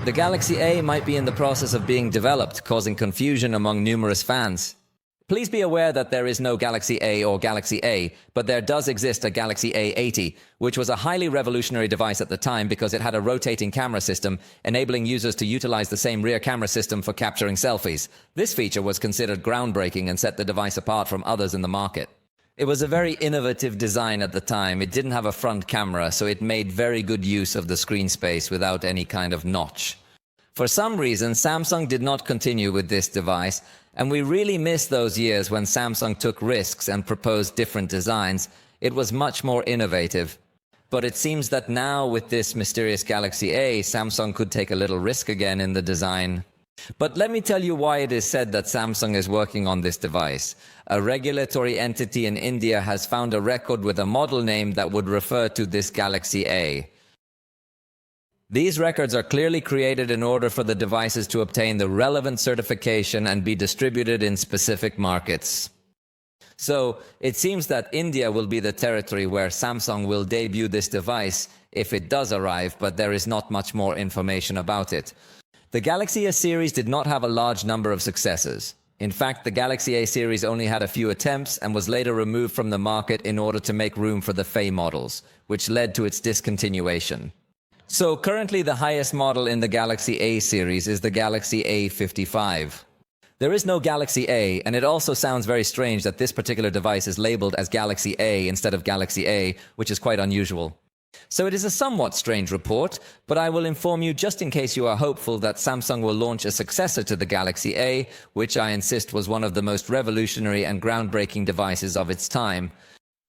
The Galaxy A might be in the process of being developed, causing confusion among numerous fans. Please be aware that there is no Galaxy A or Galaxy A, but there does exist a Galaxy A80, which was a highly revolutionary device at the time because it had a rotating camera system, enabling users to utilize the same rear camera system for capturing selfies. This feature was considered groundbreaking and set the device apart from others in the market. It was a very innovative design at the time. It didn't have a front camera, so it made very good use of the screen space without any kind of notch. For some reason, Samsung did not continue with this device, and we really miss those years when Samsung took risks and proposed different designs. It was much more innovative. But it seems that now, with this mysterious Galaxy A, Samsung could take a little risk again in the design. But let me tell you why it is said that Samsung is working on this device. A regulatory entity in India has found a record with a model name that would refer to this Galaxy A. These records are clearly created in order for the devices to obtain the relevant certification and be distributed in specific markets. So, it seems that India will be the territory where Samsung will debut this device if it does arrive, but there is not much more information about it. The Galaxy A series did not have a large number of successors. In fact, the Galaxy A series only had a few attempts and was later removed from the market in order to make room for the Faye models, which led to its discontinuation. So currently the highest model in the Galaxy A series is the Galaxy A55. There is no Galaxy A, and it also sounds very strange that this particular device is labeled as Galaxy A instead of Galaxy A, which is quite unusual. So it is a somewhat strange report, but I will inform you just in case you are hopeful that Samsung will launch a successor to the Galaxy A, which I insist was one of the most revolutionary and groundbreaking devices of its time.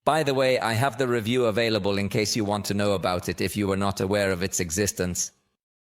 By the way, I have the review available in case you want to know about it if you were not aware of its existence.